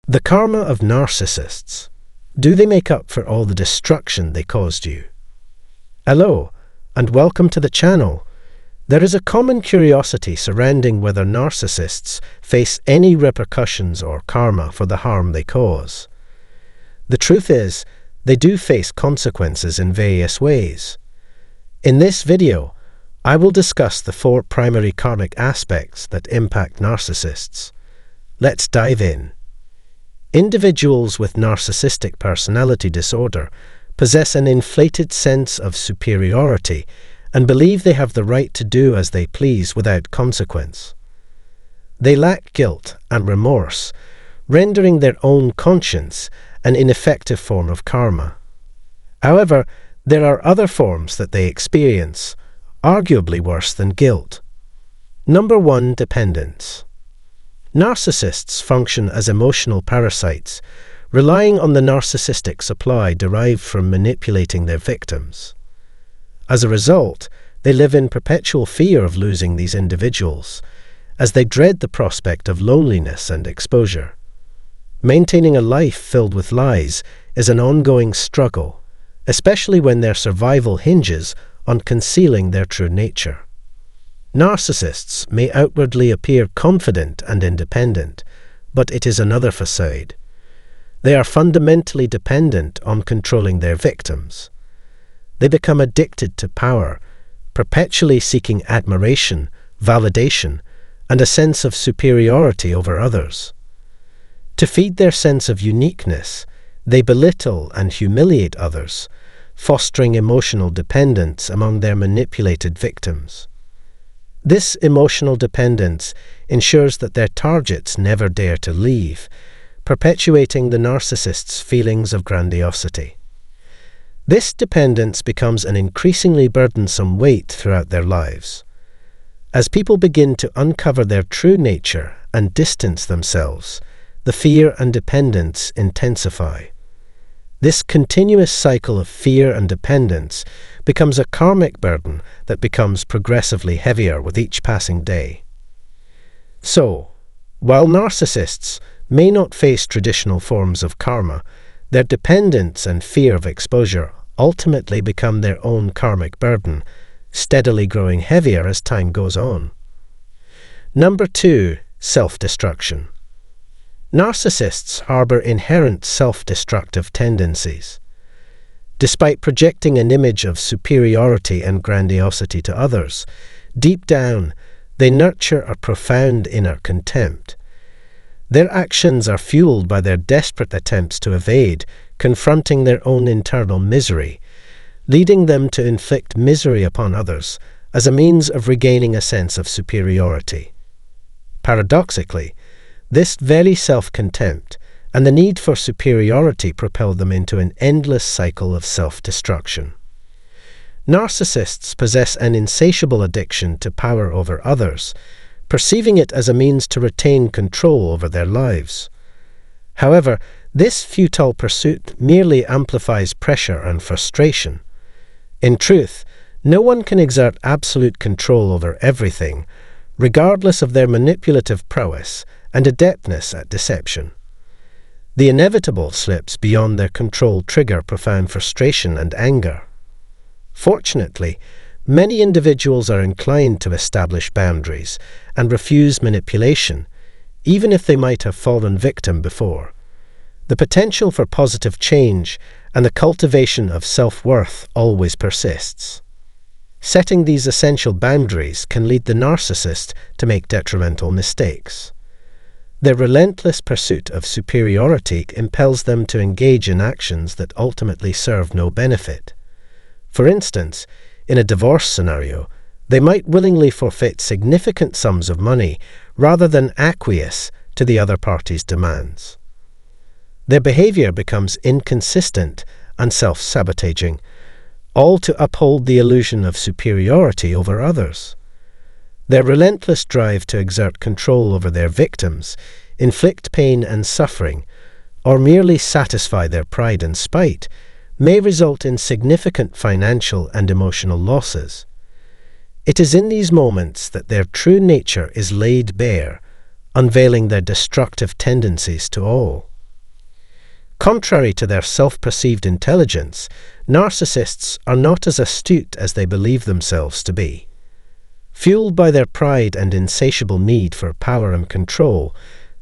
The karma of narcissists. Do they make up for all the destruction they caused you? Hello, and welcome to the channel. There is a common curiosity surrounding whether narcissists face any repercussions or karma for the harm they cause. The truth is, they do face consequences in various ways. In this video, I will discuss the 4 primary karmic aspects that impact narcissists. Let's dive in. Individuals with narcissistic personality disorder possess an inflated sense of superiority and believe they have the right to do as they please without consequence. They lack guilt and remorse, rendering their own conscience an ineffective form of karma. However, there are other forms that they experience, arguably worse than guilt. Number 1. Dependence. Narcissists function as emotional parasites, relying on the narcissistic supply derived from manipulating their victims. As a result, they live in perpetual fear of losing these individuals, as they dread the prospect of loneliness and exposure. Maintaining a life filled with lies is an ongoing struggle, especially when their survival hinges on concealing their true nature. Narcissists may outwardly appear confident and independent, but it is another facade. They are fundamentally dependent on controlling their victims. They become addicted to power, perpetually seeking admiration, validation, and a sense of superiority over others. To feed their sense of uniqueness, they belittle and humiliate others, fostering emotional dependence among their manipulated victims. This emotional dependence ensures that their targets never dare to leave, perpetuating the narcissist's feelings of grandiosity. This dependence becomes an increasingly burdensome weight throughout their lives. As people begin to uncover their true nature and distance themselves, the fear and dependence intensify. This continuous cycle of fear and dependence becomes a karmic burden that becomes progressively heavier with each passing day. So, while narcissists may not face traditional forms of karma, their dependence and fear of exposure ultimately become their own karmic burden, steadily growing heavier as time goes on. Number 2. Self-destruction. Narcissists harbor inherent self-destructive tendencies. Despite projecting an image of superiority and grandiosity to others, deep down, they nurture a profound inner contempt. Their actions are fueled by their desperate attempts to evade, confronting their own internal misery, leading them to inflict misery upon others as a means of regaining a sense of superiority. Paradoxically, this very self-contempt and the need for superiority propel them into an endless cycle of self-destruction. Narcissists possess an insatiable addiction to power over others, perceiving it as a means to retain control over their lives. However, this futile pursuit merely amplifies pressure and frustration. In truth, no one can exert absolute control over everything, regardless of their manipulative prowess and adeptness at deception. The inevitable slips beyond their control trigger profound frustration and anger. Fortunately, many individuals are inclined to establish boundaries and refuse manipulation, even if they might have fallen victim before. The potential for positive change and the cultivation of self-worth always persists. Setting these essential boundaries can lead the narcissist to make detrimental mistakes. Their relentless pursuit of superiority impels them to engage in actions that ultimately serve no benefit. For instance, in a divorce scenario, they might willingly forfeit significant sums of money rather than acquiesce to the other party's demands. Their behavior becomes inconsistent and self-sabotaging, all to uphold the illusion of superiority over others. Their relentless drive to exert control over their victims, inflict pain and suffering, or merely satisfy their pride and spite may result in significant financial and emotional losses. It is in these moments that their true nature is laid bare, unveiling their destructive tendencies to all. Contrary to their self-perceived intelligence, narcissists are not as astute as they believe themselves to be. Fueled by their pride and insatiable need for power and control,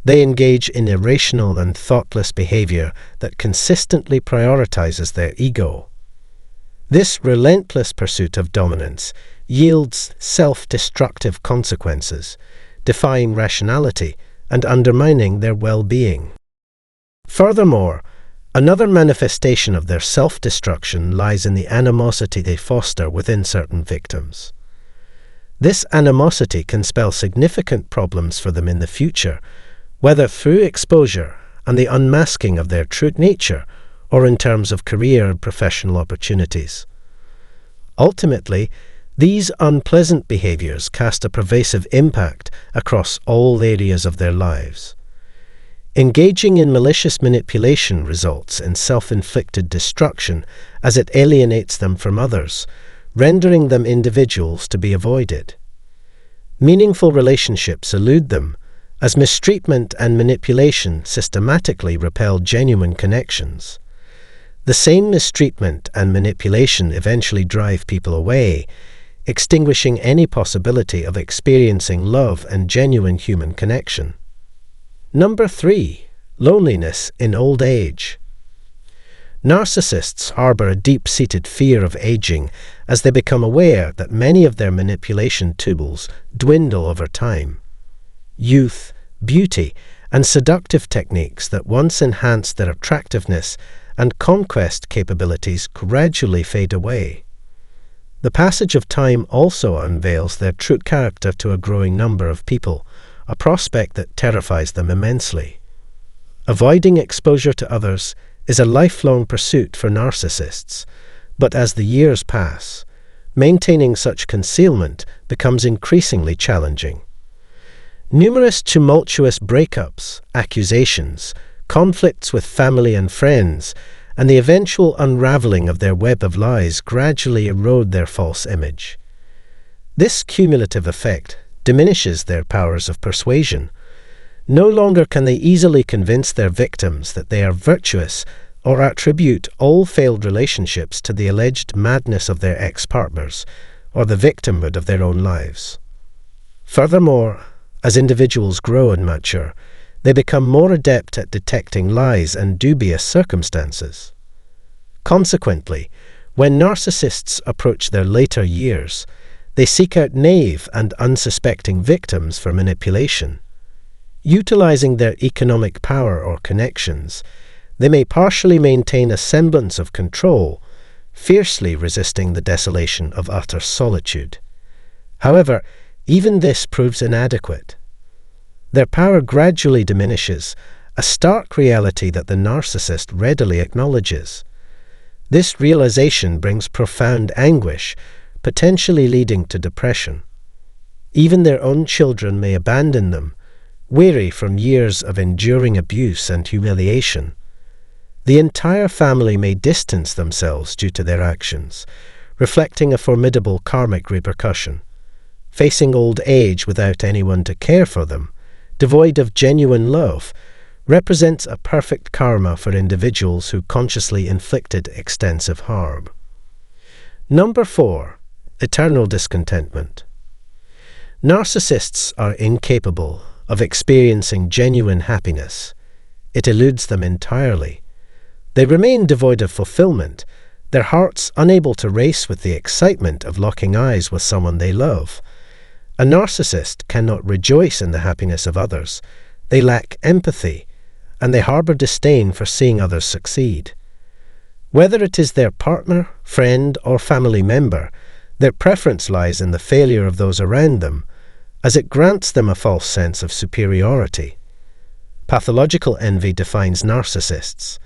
they engage in irrational and thoughtless behavior that consistently prioritizes their ego. This relentless pursuit of dominance yields self-destructive consequences, defying rationality and undermining their well-being. Furthermore, another manifestation of their self-destruction lies in the animosity they foster within certain victims. This animosity can spell significant problems for them in the future, whether through exposure and the unmasking of their true nature, or in terms of career and professional opportunities. Ultimately, these unpleasant behaviors cast a pervasive impact across all areas of their lives. Engaging in malicious manipulation results in self-inflicted destruction as it alienates them from others, rendering them individuals to be avoided. Meaningful relationships elude them, as mistreatment and manipulation systematically repel genuine connections. The same mistreatment and manipulation eventually drive people away, extinguishing any possibility of experiencing love and genuine human connection. Number 3. Loneliness in old age. Narcissists harbor a deep-seated fear of aging as they become aware that many of their manipulation tools dwindle over time. Youth, beauty, and seductive techniques that once enhanced their attractiveness and conquest capabilities gradually fade away. The passage of time also unveils their true character to a growing number of people, a prospect that terrifies them immensely. Avoiding exposure to others is a lifelong pursuit for narcissists, but as the years pass, maintaining such concealment becomes increasingly challenging. Numerous tumultuous breakups, accusations, conflicts with family and friends, and the eventual unraveling of their web of lies gradually erode their false image. This cumulative effect diminishes their powers of persuasion. No longer can they easily convince their victims that they are virtuous or attribute all failed relationships to the alleged madness of their ex-partners or the victimhood of their own lives. Furthermore, as individuals grow and mature, they become more adept at detecting lies and dubious circumstances. Consequently, when narcissists approach their later years, they seek out naive and unsuspecting victims for manipulation. Utilizing their economic power or connections, they may partially maintain a semblance of control, fiercely resisting the desolation of utter solitude. However, even this proves inadequate. Their power gradually diminishes, a stark reality that the narcissist readily acknowledges. This realization brings profound anguish, potentially leading to depression. Even their own children may abandon them, weary from years of enduring abuse and humiliation. The entire family may distance themselves due to their actions, reflecting a formidable karmic repercussion. Facing old age without anyone to care for them, devoid of genuine love, represents a perfect karma for individuals who consciously inflicted extensive harm. Number 4. Eternal discontentment. Narcissists are incapable of experiencing genuine happiness. It eludes them entirely. They remain devoid of fulfillment, their hearts unable to race with the excitement of locking eyes with someone they love. A narcissist cannot rejoice in the happiness of others. They lack empathy, and they harbor disdain for seeing others succeed. Whether it is their partner, friend, or family member, their preference lies in the failure of those around them, as it grants them a false sense of superiority. Pathological envy defines narcissists.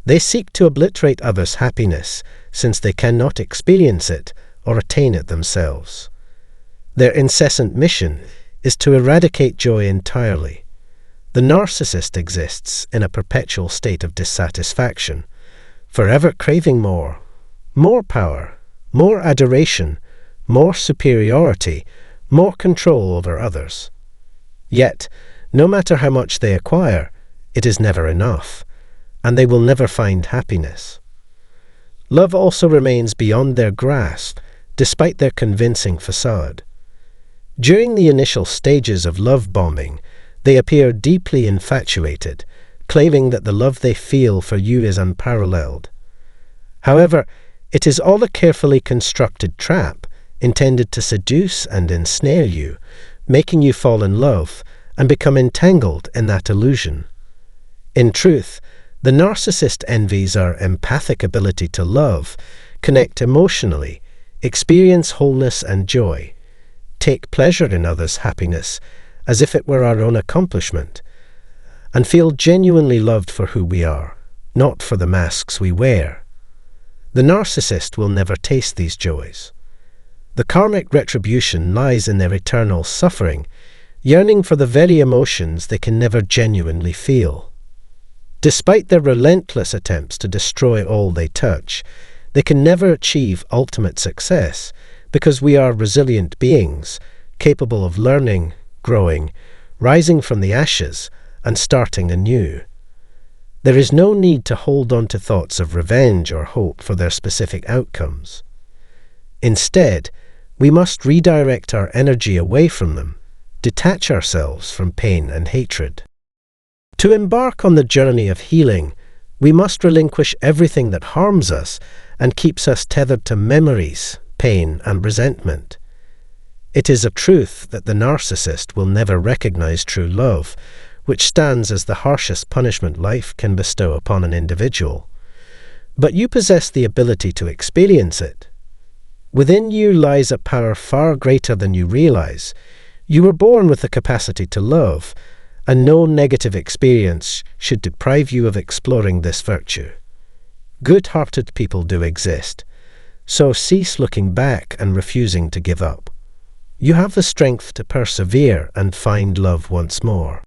They seek to obliterate others' happiness, since they cannot experience it or attain it themselves. Their incessant mission is to eradicate joy entirely. The narcissist exists in a perpetual state of dissatisfaction, forever craving more power, more adoration, more superiority, more control over others. Yet, no matter how much they acquire, it is never enough, and they will never find happiness. Love also remains beyond their grasp, despite their convincing facade. During the initial stages of love bombing, they appear deeply infatuated, claiming that the love they feel for you is unparalleled. However, it is all a carefully constructed trap intended to seduce and ensnare you, making you fall in love and become entangled in that illusion. In truth, the narcissist envies our empathic ability to love, connect emotionally, experience wholeness and joy, take pleasure in others' happiness as if it were our own accomplishment, and feel genuinely loved for who we are, not for the masks we wear. The narcissist will never taste these joys. The karmic retribution lies in their eternal suffering, yearning for the very emotions they can never genuinely feel. Despite their relentless attempts to destroy all they touch, they can never achieve ultimate success because we are resilient beings, capable of learning, growing, rising from the ashes, and starting anew. There is no need to hold on to thoughts of revenge or hope for their specific outcomes. Instead, we must redirect our energy away from them, detach ourselves from pain and hatred. To embark on the journey of healing, we must relinquish everything that harms us and keeps us tethered to memories, pain, and resentment. It is a truth that the narcissist will never recognize true love, which stands as the harshest punishment life can bestow upon an individual. But you possess the ability to experience it. Within you lies a power far greater than you realize. You were born with the capacity to love, and no negative experience should deprive you of exploring this virtue. Good-hearted people do exist, so cease looking back and refusing to give up. You have the strength to persevere and find love once more.